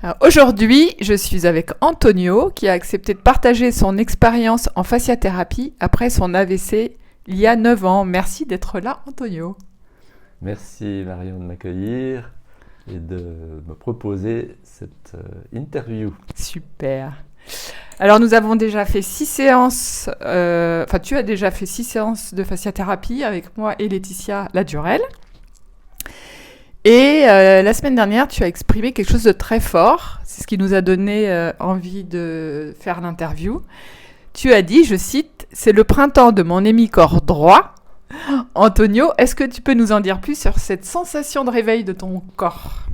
Alors, aujourd'hui, je suis avec Antonio qui a accepté de partager son expérience en fasciathérapie après son AVC il y a 9 ans. Merci d'être là, Antonio. Merci Marion de m'accueillir et de me proposer cette interview. Super. Alors, nous avons déjà fait 6 séances, tu as déjà fait 6 séances de fasciathérapie avec moi et Laetitia Ladurel. Et la semaine dernière, tu as exprimé quelque chose de très fort. C'est ce qui nous a donné envie de faire l'interview. Tu as dit, je cite, « C'est le printemps de mon hémicorps droit ». Antonio, est-ce que tu peux nous en dire plus sur cette sensation de réveil de ton corps ?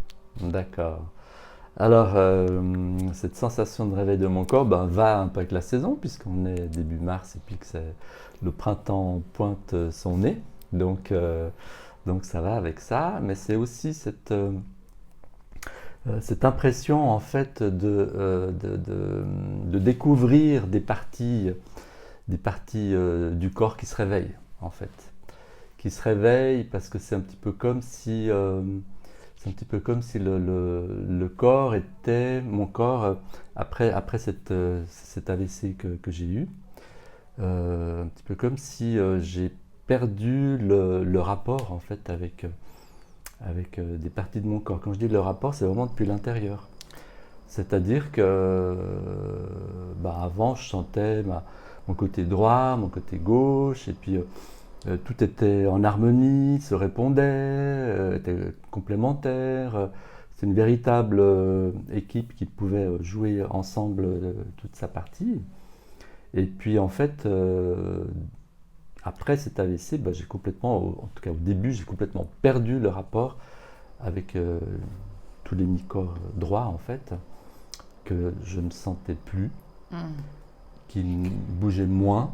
D'accord. Alors, cette sensation de réveil de mon corps va un peu avec la saison, puisqu'on est début mars et puis que le printemps pointe son nez. Donc ça va avec ça, mais c'est aussi cette impression en fait de découvrir des parties du corps qui se réveillent en fait, qui se réveillent parce que c'est un petit peu comme si le corps était mon corps après cet AVC que j'ai eu, un petit peu comme si j'ai perdu le rapport en fait avec des parties de mon corps. Quand je dis le rapport, c'est vraiment depuis l'intérieur. C'est-à-dire que avant, je sentais mon côté droit, mon côté gauche, et puis tout était en harmonie, se répondait, était complémentaire. C'est une véritable équipe qui pouvait jouer ensemble toute sa partie. Et puis en fait, après cet AVC, j'ai complètement, en tout cas au début, j'ai complètement perdu le rapport avec tous les mi-corps droits en fait, que je ne sentais plus, qui bougeaient moins,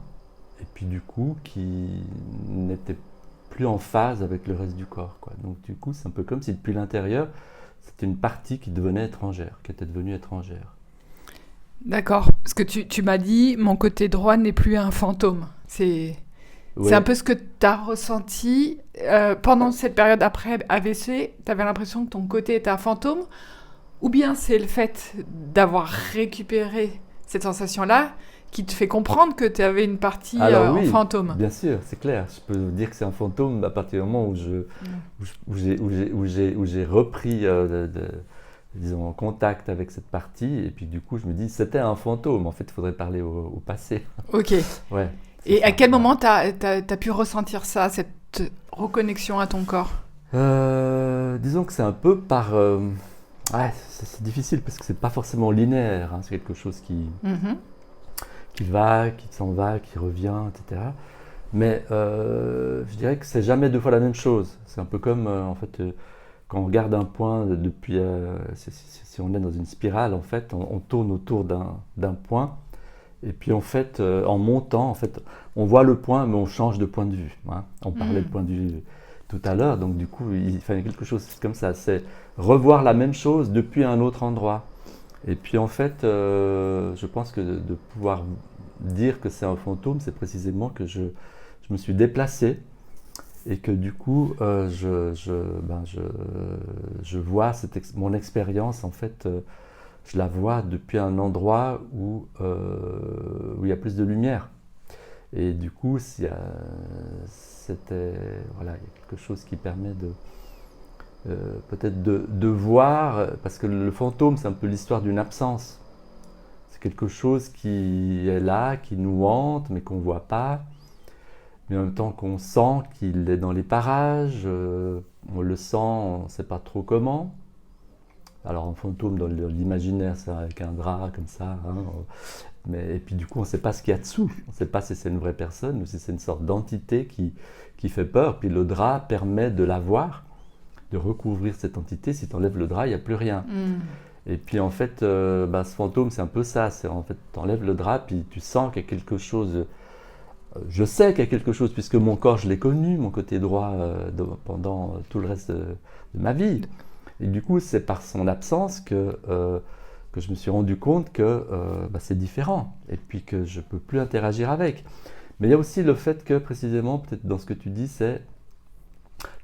et puis du coup qui n'étaient plus en phase avec le reste du corps, quoi. Donc du coup, c'est un peu comme si depuis l'intérieur, c'était une partie qui devenait étrangère, qui était devenue étrangère. D'accord. Parce que tu m'as dit, mon côté droit n'est plus un fantôme. C'est un peu ce que tu as ressenti pendant cette période après AVC. Tu avais l'impression que ton côté était un fantôme, ou bien c'est le fait d'avoir récupéré cette sensation-là qui te fait comprendre que tu avais une partie en fantôme. Bien sûr, c'est clair. Je peux dire que c'est un fantôme à partir du moment où j'ai repris disons, contact avec cette partie, et puis du coup je me dis c'était un fantôme. En fait, il faudrait parler au passé. Ok. Ouais. Et à quel moment tu as pu ressentir ça, cette reconnexion à ton corps ? Disons que c'est un peu par... c'est difficile parce que c'est pas forcément linéaire, hein. C'est quelque chose qui va, qui s'en va, qui revient, etc. Mais je dirais que c'est jamais deux fois la même chose. C'est un peu comme en fait quand on regarde un point depuis... si on est dans une spirale, en fait, on tourne autour d'un point. Et puis en fait, en montant, en fait, on voit le point, mais on change de point de vue, hein. On parlait de point de vue tout à l'heure, donc du coup, il fallait quelque chose comme ça. C'est revoir la même chose depuis un autre endroit. Et puis en fait, je pense que de pouvoir dire que c'est un fantôme, c'est précisément que je me suis déplacé et que du coup, je vois mon expérience, en fait, je la vois depuis un endroit où il y a plus de lumière. Et du coup, il y a quelque chose qui permet peut-être de voir, parce que le fantôme, c'est un peu l'histoire d'une absence. C'est quelque chose qui est là, qui nous hante, mais qu'on ne voit pas. Mais en même temps qu'on sent qu'il est dans les parages, on le sent, on ne sait pas trop comment. Alors un fantôme dans l'imaginaire, c'est avec un drap comme ça, hein. Et puis du coup, on ne sait pas ce qu'il y a dessous. On ne sait pas si c'est une vraie personne ou si c'est une sorte d'entité qui fait peur. Puis le drap permet de la voir, de recouvrir cette entité. Si tu enlèves le drap, il n'y a plus rien. Et puis en fait, ce fantôme, c'est un peu ça. C'est en fait, tu enlèves le drap, puis tu sens qu'il y a quelque chose. Je sais qu'il y a quelque chose, puisque mon corps, je l'ai connu, mon côté droit, pendant tout le reste de ma vie. Et du coup, c'est par son absence que je me suis rendu compte que c'est différent, et puis que je ne peux plus interagir avec. Mais il y a aussi le fait que, précisément, peut-être dans ce que tu dis, c'est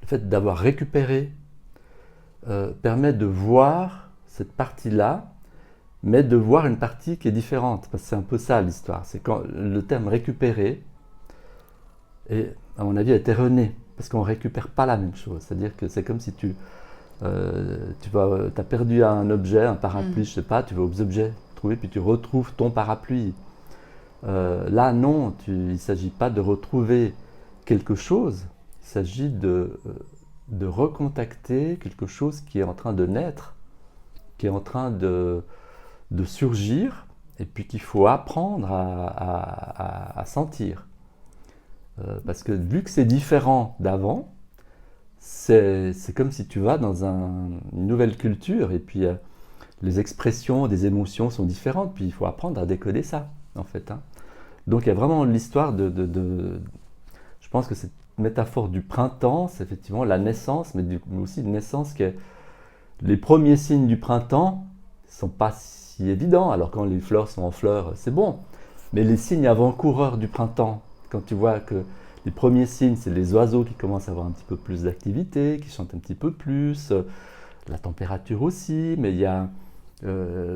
le fait d'avoir récupéré permet de voir cette partie-là, mais de voir une partie qui est différente. Parce que c'est un peu ça l'histoire. C'est quand le terme récupérer, et à mon avis, est erroné. Parce qu'on ne récupère pas la même chose. C'est-à-dire que c'est comme si tu as perdu un objet, un parapluie, je ne sais pas, tu vas aux objets trouver, puis tu retrouves ton parapluie. Là, non, il ne s'agit pas de retrouver quelque chose, il s'agit de recontacter quelque chose qui est en train de naître, qui est en train de surgir, et puis qu'il faut apprendre à sentir. Parce que vu que c'est différent d'avant, c'est comme si tu vas dans une nouvelle culture, et puis les expressions des émotions sont différentes, puis il faut apprendre à décoder ça, en fait. Hein. Donc il y a vraiment l'histoire je pense que cette métaphore du printemps, c'est effectivement la naissance, mais aussi une naissance qui est... Les premiers signes du printemps ne sont pas si évidents, alors quand les fleurs sont en fleurs, c'est bon. Mais les signes avant-coureurs du printemps, quand tu vois que les premiers signes, c'est les oiseaux qui commencent à avoir un petit peu plus d'activité, qui chantent un petit peu plus, la température aussi, mais il y a...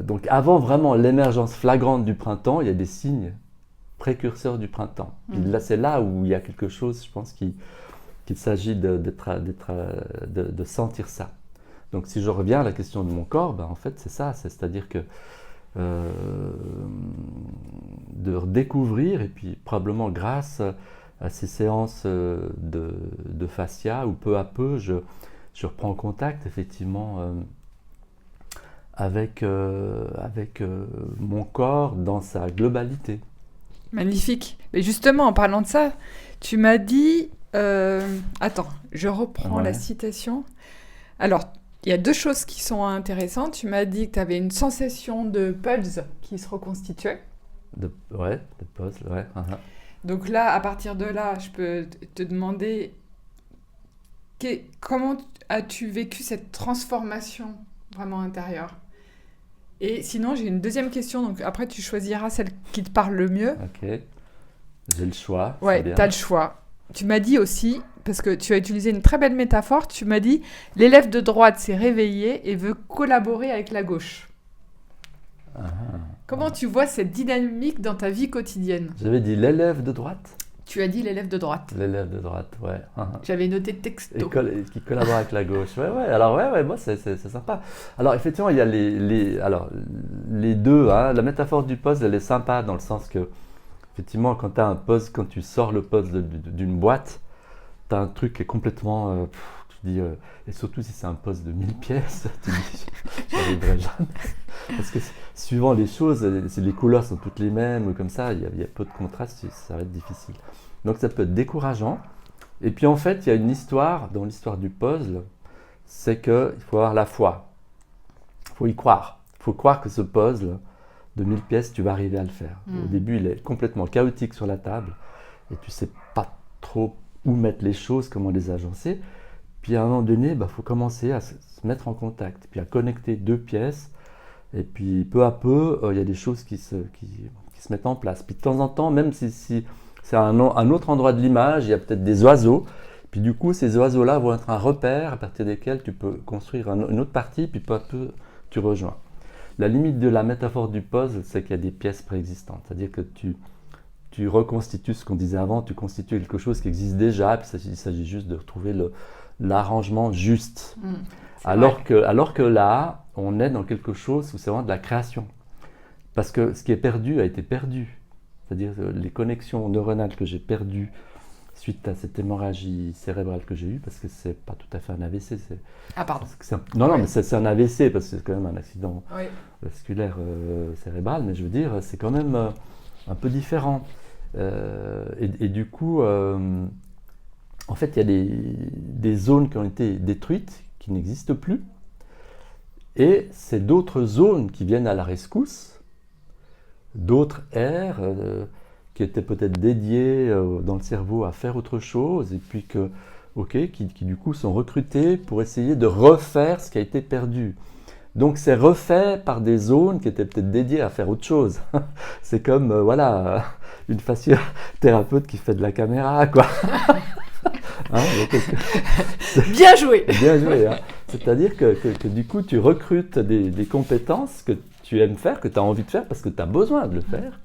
donc avant vraiment l'émergence flagrante du printemps, il y a des signes précurseurs du printemps. Puis là, c'est là où il y a quelque chose, je pense, qu'il s'agit de sentir ça. Donc si je reviens à la question de mon corps, en fait c'est ça, c'est-à-dire que de redécouvrir, et puis probablement grâce à ces séances de fascia, où peu à peu je reprends contact effectivement avec mon corps dans sa globalité. Magnifique. Mais justement, en parlant de ça, tu m'as dit... attends, je reprends la citation. Alors, il y a deux choses qui sont intéressantes. Tu m'as dit que tu avais une sensation de pulse qui se reconstituait. De pulse, ouais. Uh-huh. Donc là, à partir de là, je peux te demander comment as-tu vécu cette transformation vraiment intérieure ? Et sinon, j'ai une deuxième question, donc après tu choisiras celle qui te parle le mieux. Ok, j'ai le choix. Ouais, tu as le choix. Tu m'as dit aussi, parce que tu as utilisé une très belle métaphore, tu m'as dit « l'élève de droite s'est réveillé et veut collaborer avec la gauche ». Comment tu vois cette dynamique dans ta vie quotidienne ? J'avais dit l'élève de droite. Tu as dit l'élève de droite. L'élève de droite, ouais. J'avais noté texto. Qui collabore avec la gauche. Ouais. Alors, moi, c'est sympa. Alors, effectivement, il y a les deux. Hein. La métaphore du puzzle, elle est sympa dans le sens que, effectivement, quand tu as un puzzle, quand tu sors le puzzle d'une boîte, tu as un truc qui est complètement... tu dis, et surtout si c'est un puzzle de 1000 pièces, tu dis, j'y arriverai jamais. Parce que suivant les choses, les couleurs sont toutes les mêmes, comme ça, il y a peu de contraste, ça va être difficile. Donc ça peut être décourageant. Et puis en fait, il y a une histoire, dans l'histoire du puzzle, c'est qu'il faut avoir la foi. Il faut y croire. Il faut croire que ce puzzle de 1000 pièces, tu vas arriver à le faire. Au début, il est complètement chaotique sur la table et tu ne sais pas trop où mettre les choses, comment les agencer. Puis à un moment donné, faut commencer à se mettre en contact, puis à connecter deux pièces. Et puis peu à peu, il y a des choses qui se mettent en place. Puis de temps en temps, même si c'est à un autre endroit de l'image, il y a peut-être des oiseaux. Puis du coup, ces oiseaux-là vont être un repère à partir desquels tu peux construire une autre partie, puis peu à peu, tu rejoins. La limite de la métaphore du puzzle, c'est qu'il y a des pièces préexistantes. C'est-à-dire que tu reconstitues ce qu'on disait avant, tu constitues quelque chose qui existe déjà, puis il s'agit juste de retrouver l'arrangement juste. Alors que là, on est dans quelque chose où c'est vraiment de la création. Parce que ce qui est perdu a été perdu. C'est-à-dire les connexions neuronales que j'ai perdues suite à cette hémorragie cérébrale que j'ai eue, parce que c'est pas tout à fait un AVC. Ah pardon. Non, mais c'est un AVC, parce que c'est quand même un accident vasculaire cérébral, mais je veux dire, c'est quand même un peu différent. Et du coup, en fait, il y a des zones qui ont été détruites, qui n'existent plus, et c'est d'autres zones qui viennent à la rescousse, d'autres aires qui étaient peut-être dédiées dans le cerveau à faire autre chose, et puis qui du coup sont recrutées pour essayer de refaire ce qui a été perdu. Donc c'est refait par des zones qui étaient peut-être dédiées à faire autre chose. C'est comme une fasciothérapeute qui fait de la caméra, quoi. Hein, bien joué. Bien joué. Hein. C'est-à-dire que du coup, tu recrutes des compétences que tu aimes faire, que tu as envie de faire parce que tu as besoin de le faire.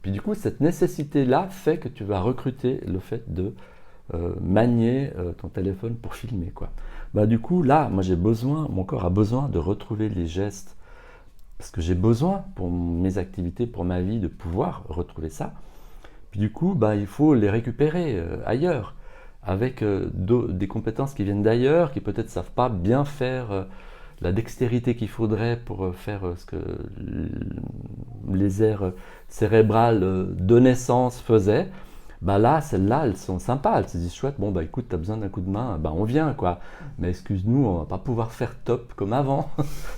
Puis du coup, cette nécessité-là fait que tu vas recruter le fait de manier ton téléphone pour filmer, quoi. Bah, du coup, là, moi mon corps a besoin de retrouver les gestes parce que j'ai besoin pour mes activités, pour ma vie, de pouvoir retrouver ça. Puis du coup, bah, il faut les récupérer ailleurs, avec des compétences qui viennent d'ailleurs, qui peut-être ne savent pas bien faire la dextérité qu'il faudrait pour faire ce que les aires cérébrales de naissance faisaient. Bah là, celles-là, elles sont sympas, elles se disent chouette, bon bah écoute, t'as besoin d'un coup de main, bah on vient quoi. Mais excuse-nous, on va pas pouvoir faire top comme avant,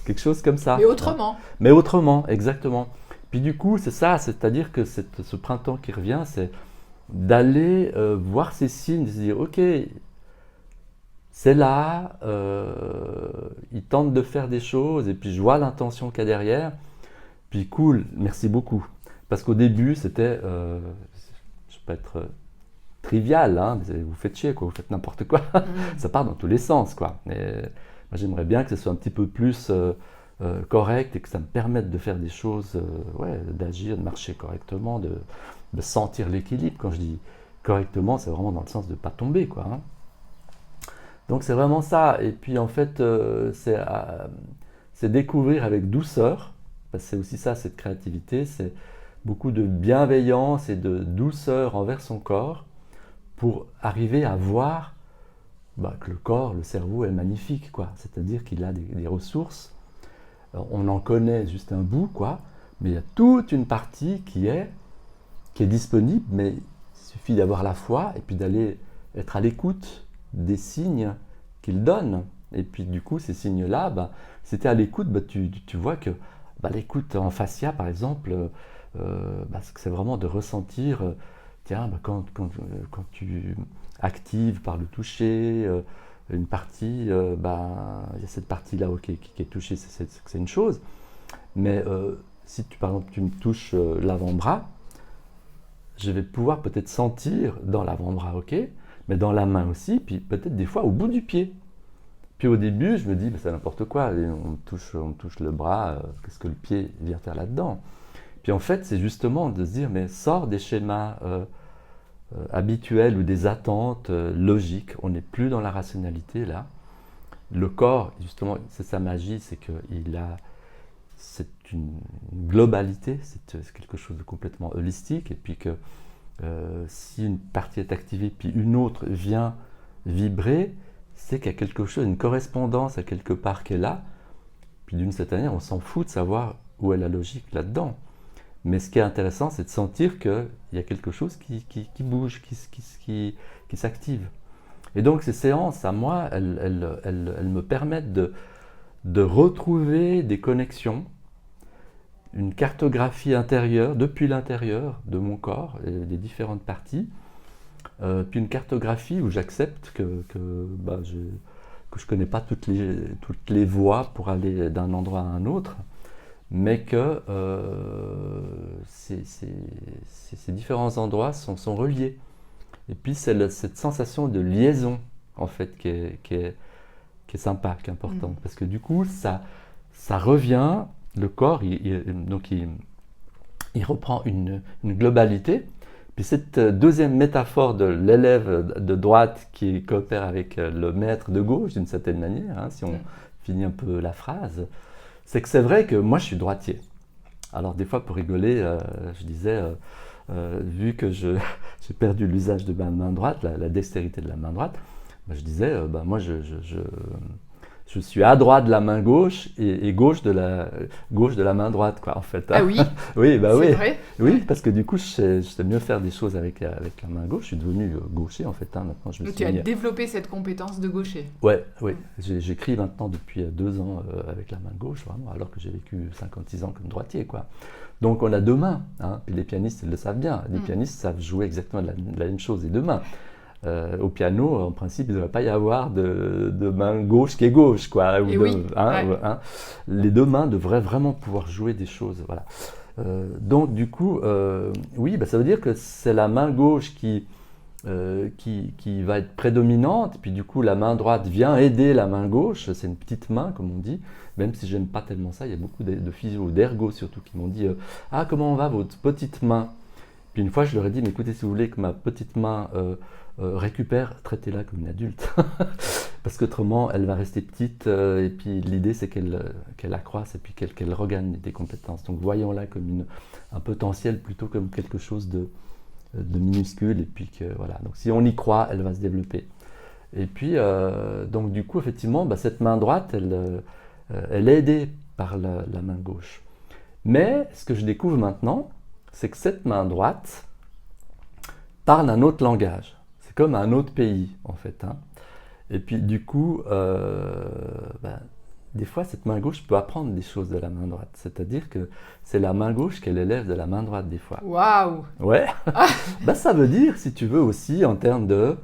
quelque chose comme ça. Mais autrement. Mais autrement, exactement. Puis du coup, c'est ça, c'est-à-dire que ce printemps qui revient, c'est d'aller voir ces signes, de se dire ok, c'est là, il tente de faire des choses, et puis je vois l'intention qu'il y a derrière, puis cool, merci beaucoup. Parce qu'au début, c'était, je peux être trivial, hein, vous faites chier, quoi, vous faites n'importe quoi, ça part dans tous les sens, quoi. Et moi, j'aimerais bien que ce soit un petit peu plus correct et que ça me permette de faire des choses, ouais, d'agir, de marcher correctement, de sentir l'équilibre. Quand je dis correctement, c'est vraiment dans le sens de ne pas tomber, quoi. Hein. Donc c'est vraiment ça. Et puis en fait, c'est découvrir avec douceur, parce que c'est aussi ça, cette créativité, c'est beaucoup de bienveillance et de douceur envers son corps pour arriver à voir que le corps, le cerveau est magnifique, quoi. C'est-à-dire qu'il a des ressources. On en connaît juste un bout, quoi, mais il y a toute une partie qui est disponible, mais il suffit d'avoir la foi et puis d'aller être à l'écoute des signes qu'il donne. Et puis du coup, ces signes-là, si tu es à l'écoute, tu vois que l'écoute en fascia, par exemple, c'est vraiment de ressentir, tiens, quand tu actives par le toucher une partie, il y a cette partie-là qui est touchée, c'est une chose. Mais si par exemple tu me touches l'avant-bras, je vais pouvoir peut-être sentir dans l'avant-bras, ok, mais dans la main aussi, puis peut-être des fois au bout du pied. Puis au début, je me dis, c'est n'importe quoi, on me touche le bras, qu'est-ce que le pied vient faire là-dedans? Puis en fait, c'est justement de se dire, mais sors des schémas habituels ou des attentes logiques, on n'est plus dans la rationalité là. Le corps, justement, c'est sa magie, c'est c'est une globalité, c'est quelque chose de complètement holistique, et puis que si une partie est activée, puis une autre vient vibrer, c'est qu'il y a quelque chose, une correspondance à quelque part qui est là, puis d'une certaine manière, on s'en fout de savoir où est la logique là-dedans. Mais ce qui est intéressant, c'est de sentir qu'il y a quelque chose qui bouge, qui s'active. Et donc ces séances, à moi, elles me permettent de retrouver des connexions, une cartographie intérieure, depuis l'intérieur de mon corps, et des différentes parties, puis une cartographie où j'accepte que je ne connais pas toutes les voies pour aller d'un endroit à un autre, mais que ces différents endroits sont reliés. Et puis c'est cette sensation de liaison, en fait, qui est sympa, qui est importante. Parce que du coup, ça revient, le corps, il reprend une globalité. Puis cette deuxième métaphore de l'élève de droite qui coopère avec le maître de gauche, d'une certaine manière, hein, si on finit un peu la phrase, c'est que c'est vrai que moi je suis droitier. Alors des fois pour rigoler, je disais, vu que j'ai perdu l'usage de ma main droite, la dextérité de la main droite, je disais, moi je suis à droite de la main gauche et gauche de la main droite, quoi, en fait. Ah oui. Oui, c'est oui. vrai. Oui, parce que du coup, je sais mieux faire des choses avec la main gauche. Je suis devenu gaucher, en fait. Hein, maintenant, Donc tu as développé cette compétence de gaucher. Ouais, oui. J'écris maintenant depuis 2 ans avec la main gauche, vraiment, alors que j'ai vécu 56 ans comme droitier, quoi. Donc on a 2 mains, hein, puis les pianistes, ils le savent bien. Les pianistes savent jouer exactement la même chose, les 2 mains. Au piano, en principe, il ne devrait pas y avoir de main gauche qui est gauche, quoi. Les 2 mains devraient vraiment pouvoir jouer des choses, voilà. Donc du coup, oui, ça veut dire que c'est la main gauche qui qui va être prédominante, puis du coup la main droite vient aider la main gauche, c'est une petite main comme on dit, même si j'aime pas tellement ça, il y a beaucoup de physio, d'ergo surtout qui m'ont dit ah comment va votre petite main? Puis une fois je leur ai dit mais écoutez si vous voulez que ma petite main récupère, traitez-la comme une adulte, parce qu'autrement elle va rester petite et puis l'idée c'est qu'elle accroisse et puis qu'elle regagne des compétences, donc voyons-la comme un potentiel plutôt comme quelque chose de minuscule, et puis que voilà, donc si on y croit, elle va se développer. Et puis donc du coup effectivement cette main droite elle est aidée par la main gauche, mais ce que je découvre maintenant c'est que cette main droite parle un autre langage, c'est comme un autre pays en fait, hein. Et puis du coup des fois cette main gauche peut apprendre des choses de la main droite, c'est-à-dire que c'est la main gauche qu'elle élève de la main droite des fois. Waouh! Ouais. Ça veut dire, si tu veux aussi, en termes de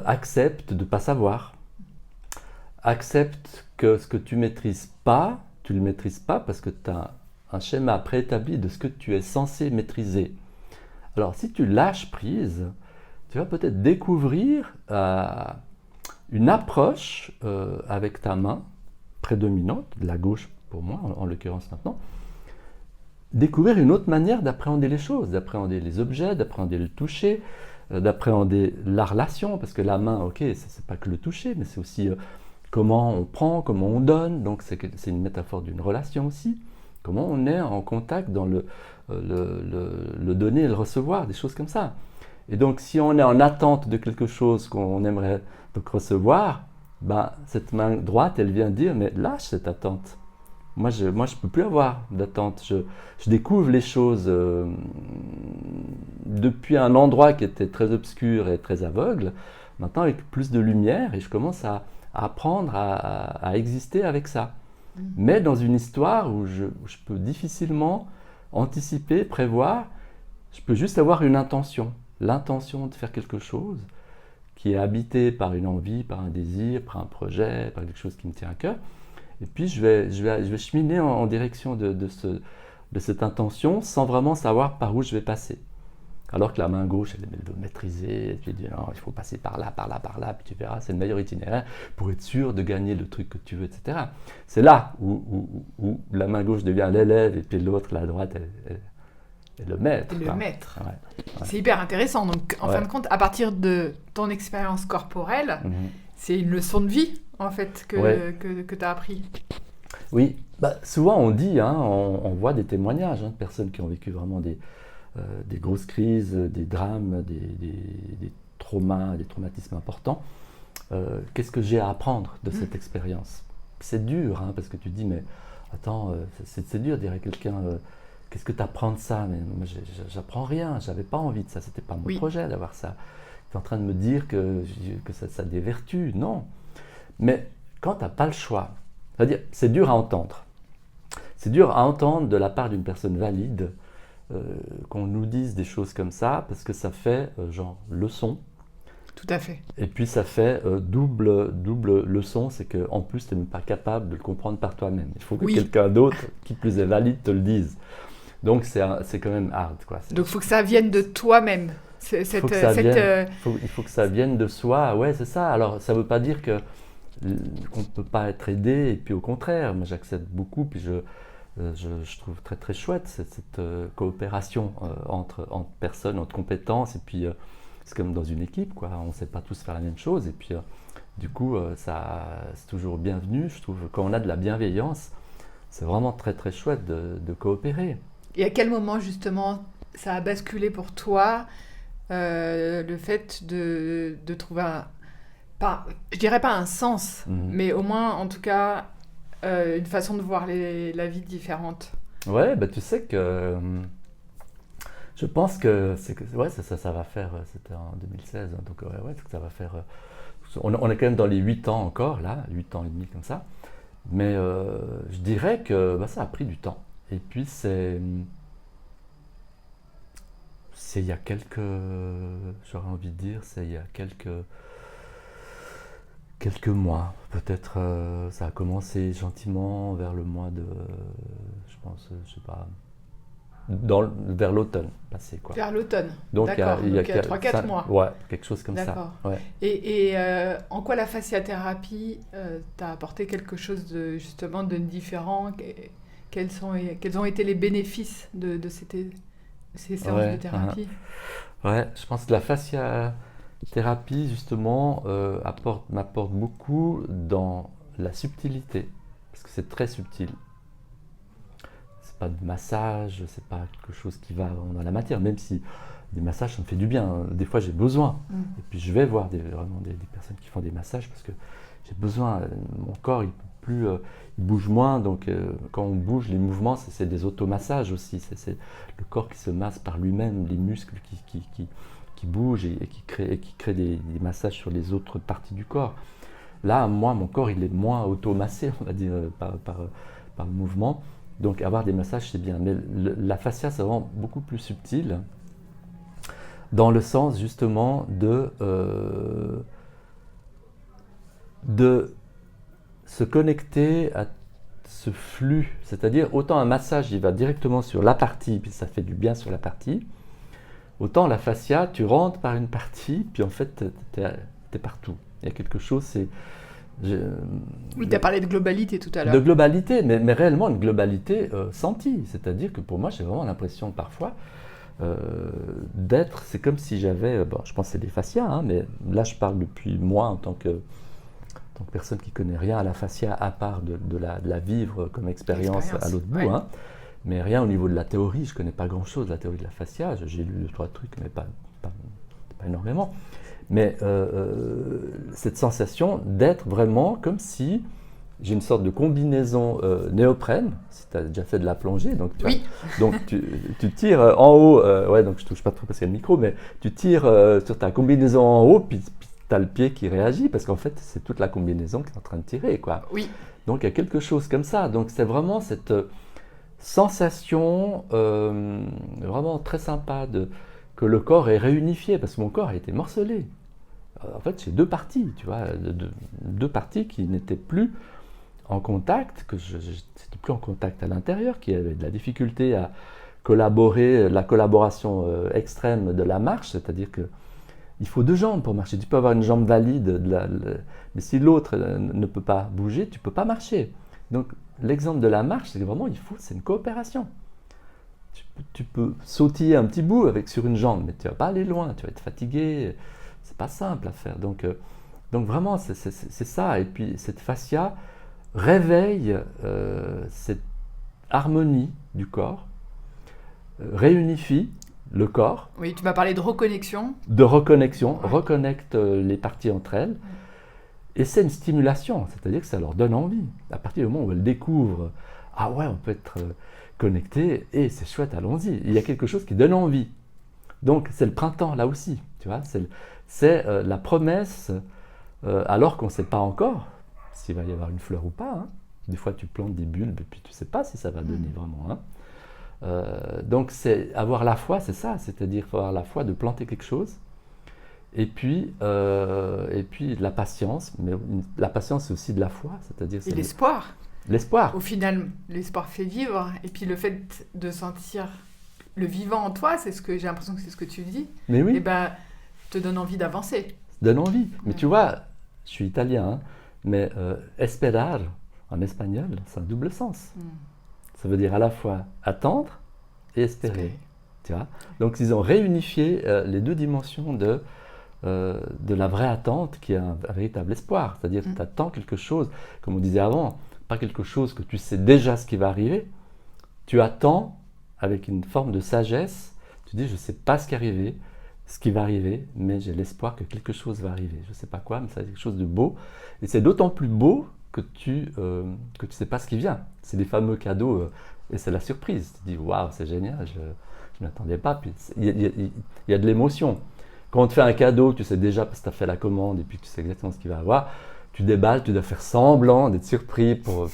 accepte de ne pas savoir. Accepte que ce que tu maîtrises pas, tu ne le maîtrises pas parce que tu as un schéma préétabli de ce que tu es censé maîtriser. Alors si tu lâches prise, tu vas peut-être découvrir une approche avec ta main prédominante, de la gauche pour moi en l'occurrence maintenant, découvrir une autre manière d'appréhender les choses, d'appréhender les objets, d'appréhender le toucher, d'appréhender la relation, parce que la main, ok, c'est pas que le toucher, mais c'est aussi comment on prend, comment on donne, donc c'est une métaphore d'une relation aussi, comment on est en contact dans le donner et le recevoir, des choses comme ça. Et donc si on est en attente de quelque chose qu'on aimerait donc recevoir, cette main droite, elle vient dire, mais lâche cette attente. Moi, je peux plus avoir d'attente. Je découvre les choses depuis un endroit qui était très obscur et très aveugle, maintenant avec plus de lumière, et je commence à apprendre à exister avec ça. Mais dans une histoire où je peux difficilement anticiper, prévoir, je peux juste avoir une intention, l'intention de faire quelque chose qui est habité par une envie, par un désir, par un projet, par quelque chose qui me tient à cœur. Et puis je vais cheminer en direction de cette intention sans vraiment savoir par où je vais passer. Alors que la main gauche, elle veut maîtriser, et puis dit non, il faut passer par là, puis tu verras, c'est le meilleur itinéraire pour être sûr de gagner le truc que tu veux, etc. C'est là où la main gauche devient l'élève et puis l'autre, la droite, est le maître. Le maître. Ouais. C'est hyper intéressant. Donc, en fin de compte, à partir de ton expérience corporelle, c'est une leçon de vie, en fait, que tu as appris. Oui, souvent on dit, on voit des témoignages de personnes qui ont vécu vraiment des grosses crises, des drames, des traumas, des traumatismes importants. Qu'est-ce que j'ai à apprendre de cette expérience? C'est dur, parce que tu dis, mais attends, c'est dur de dire à quelqu'un... Qu'est-ce que tu apprends de ça? Mais moi, j'apprends rien, j'avais pas envie de ça, c'était pas mon projet d'avoir ça. Tu es en train de me dire que ça a des vertus, non. Mais quand tu n'as pas le choix, c'est-à-dire, c'est dur à entendre. C'est dur à entendre de la part d'une personne valide qu'on nous dise des choses comme ça, parce que ça fait genre leçon. Tout à fait. Et puis ça fait double leçon, c'est qu'en plus tu n'es même pas capable de le comprendre par toi-même. Il faut que quelqu'un d'autre, qui plus est valide, te le dise. Donc c'est quand même hard, quoi. Donc il faut que ça vienne de toi-même. Il faut que ça vienne de soi, ouais, c'est ça. Alors ça ne veut pas dire qu'on ne peut pas être aidé, et puis au contraire, moi j'accepte beaucoup, puis je trouve très très chouette cette coopération entre personnes, entre compétences, et puis c'est comme dans une équipe, quoi. On ne sait pas tous faire la même chose, et puis du coup c'est toujours bienvenu, je trouve. Quand on a de la bienveillance, c'est vraiment très très chouette de coopérer. Et à quel moment justement ça a basculé pour toi, le fait de trouver je dirais pas un sens, mais au moins en tout cas une façon de voir la vie différente? Ouais, tu sais que je pense que ça va faire, c'était en 2016, donc ça va faire, on est quand même dans les 8 ans encore là, 8 ans et demi comme ça, mais je dirais que ça a pris du temps. Et puis c'est il y a j'aurais envie de dire, c'est il y a quelques mois, peut-être ça a commencé gentiment vers le mois de, je pense, je sais pas, vers l'automne passé, quoi. Vers l'automne. Donc D'accord. il y a 3-4 mois. Ouais, quelque chose comme D'accord. ça. Ouais. Et en quoi la fasciathérapie t'a apporté quelque chose de justement de différent? Quels ont été les bénéfices de ces séances de thérapie? Ouais, je pense que la fasciathérapie, justement, m'apporte beaucoup dans la subtilité, parce que c'est très subtil. C'est pas du massage, c'est pas quelque chose qui va dans la matière, même si des massages, ça me fait du bien. Des fois, j'ai besoin. Et puis, je vais voir vraiment des personnes qui font des massages parce que j'ai besoin. Mon corps, il bouge moins. Donc, quand on bouge, les mouvements, c'est des automassages aussi. C'est le corps qui se masse par lui-même, les muscles qui bougent et qui créent des massages sur les autres parties du corps. Là, moi, mon corps, il est moins automassé, on va dire, par le mouvement. Donc, avoir des massages, c'est bien. Mais la fascia, c'est vraiment beaucoup plus subtil, dans le sens, justement, de se connecter à ce flux. C'est-à-dire, autant un massage, il va directement sur la partie, puis ça fait du bien sur la partie, autant la fascia, tu rentres par une partie, puis en fait, t'es partout. Il y a quelque chose, Oui, tu as parlé de globalité tout à l'heure. De globalité, mais réellement une globalité sentie. C'est-à-dire que pour moi, j'ai vraiment l'impression parfois d'être, c'est comme si j'avais, je pense que c'est des fascias, hein, mais là je parle depuis moi en tant que personne qui connaît rien à la fascia, à part de la vivre comme expérience à l'autre bout, hein, mais rien au niveau de la théorie, je connais pas grand-chose de la théorie de la fascia, j'ai lu 2-3 trucs, mais pas énormément. Mais cette sensation d'être vraiment comme si j'ai une sorte de combinaison néoprène, si tu as déjà fait de la plongée, donc tu tires en haut, donc je touche pas trop parce qu'il y a le micro, mais tu tires sur ta combinaison en haut, puis tu as le pied qui réagit, parce qu'en fait c'est toute la combinaison qui est en train de tirer, quoi. Oui. Donc il y a quelque chose comme ça, donc c'est vraiment cette sensation vraiment très sympa que le corps est réunifié, parce que mon corps a été morcelé. En fait, c'est deux parties, tu vois, deux parties qui n'étaient plus en contact, que j'étais plus en contact à l'intérieur, qui avaient de la difficulté à collaborer, la collaboration extrême de la marche, c'est-à-dire que il faut deux jambes pour marcher. Tu peux avoir une jambe valide, mais si l'autre ne peut pas bouger, tu ne peux pas marcher. Donc, l'exemple de la marche, c'est que vraiment, c'est une coopération. Tu peux sautiller un petit bout sur une jambe, mais tu ne vas pas aller loin, tu vas être fatigué. C'est pas simple à faire. Donc vraiment, c'est ça. Et puis, cette fascia réveille cette harmonie du corps, réunifie le corps. Oui, tu m'as parlé de reconnexion. De reconnexion, reconnecte les parties entre elles. Et c'est une stimulation, c'est-à-dire que ça leur donne envie. À partir du moment où elles découvrent, ah ouais, on peut être connecté, et c'est chouette, allons-y. Il y a quelque chose qui donne envie. Donc c'est le printemps, là aussi, tu vois, c'est la promesse, alors qu'on ne sait pas encore s'il va y avoir une fleur ou pas. Hein. Des fois, tu plantes des bulbes et puis tu ne sais pas si ça va donner vraiment. Hein. Donc, avoir la foi, c'est ça, c'est-à-dire avoir la foi de planter quelque chose. Et puis la patience, mais la patience, c'est aussi de la foi, c'est-à-dire... Et l'espoir. L'espoir. Au final, l'espoir fait vivre, et puis le fait de sentir le vivant en toi, c'est ce que j'ai l'impression que c'est ce que tu dis. Mais oui. Et te donne envie d'avancer. Donne envie. Mais tu vois, je suis italien, hein, mais esperar, en espagnol, c'est un double sens. Ça veut dire à la fois attendre et espérer. Tu vois. Donc ils ont réunifié les deux dimensions de la vraie attente qui est un véritable espoir. C'est-à-dire que tu attends quelque chose, comme on disait avant, pas quelque chose que tu sais déjà ce qui va arriver. Tu attends avec une forme de sagesse. Tu dis, je ne sais pas ce qui va arriver, mais j'ai l'espoir que quelque chose va arriver. Je ne sais pas quoi, mais c'est quelque chose de beau. Et c'est d'autant plus beau que tu sais pas ce qui vient. C'est des fameux cadeaux, et c'est la surprise. Tu dis, waouh, c'est génial, je ne m'attendais pas. Puis il y a de l'émotion. Quand on te fait un cadeau, tu sais déjà parce que tu as fait la commande et puis tu sais exactement ce qu'il va avoir, tu déballes, tu dois faire semblant d'être surpris pour...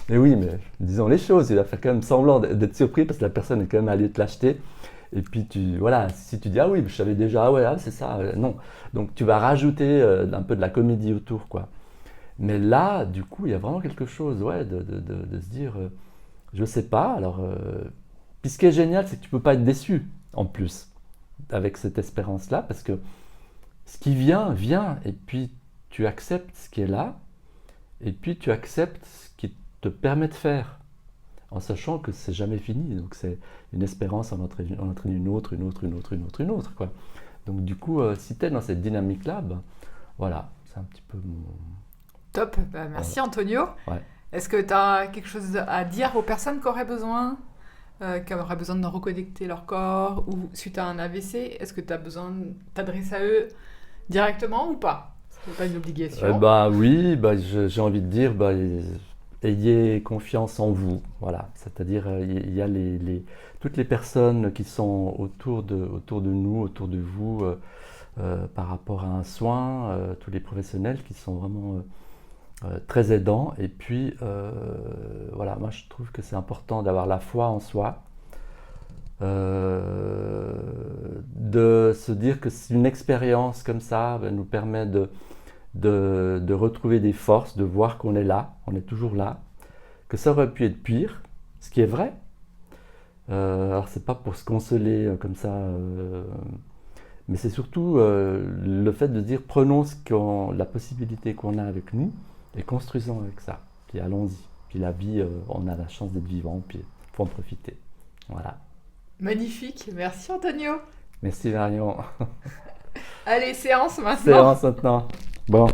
Mais oui, mais disons les choses, tu dois faire quand même semblant d'être surpris parce que la personne est quand même allée te l'acheter. Et puis, si tu dis « Ah oui, je savais déjà, ah ouais, c'est ça. » Non. Donc, tu vas rajouter un peu de la comédie autour, quoi. Mais là, du coup, il y a vraiment quelque chose, de se dire « Je sais pas, alors Puis ce qui est génial, c'est que tu ne peux pas être déçu, en plus, avec cette espérance-là, parce que ce qui vient, vient, et puis tu acceptes ce qui est là, et puis tu acceptes ce qui te permet de faire, en sachant que c'est jamais fini. Donc c'est une espérance en entraîne une autre, une autre, une autre, une autre, une autre, quoi. Donc du coup, si tu es dans cette dynamique-là, ben, voilà, c'est un petit peu mon... Top, merci Antonio. Ouais. Est-ce que tu as quelque chose à dire aux personnes qui auraient besoin de reconnecter leur corps ou suite à un AVC? Est-ce que tu as besoin de t'adresser à eux directement ou pas? C'est pas une obligation. Oui, j'ai envie de dire, ayez confiance en vous. Voilà, c'est-à-dire il y a toutes les personnes qui sont autour de nous, autour de vous, par rapport à un soin, tous les professionnels qui sont vraiment très aidants. Et puis, voilà, moi je trouve que c'est important d'avoir la foi en soi, de se dire que une expérience comme ça nous permet de retrouver des forces, de voir qu'on est là, on est toujours là, que ça aurait pu être pire, ce qui est vrai. Alors c'est pas pour se consoler comme ça, mais c'est surtout le fait de dire prenons la possibilité qu'on a avec nous et construisons avec ça, puis allons-y. Puis la vie, on a la chance d'être vivant, puis il faut en profiter. Voilà. Magnifique, merci Antonio. Merci Marion. Allez, séance maintenant. Séance maintenant. Bon.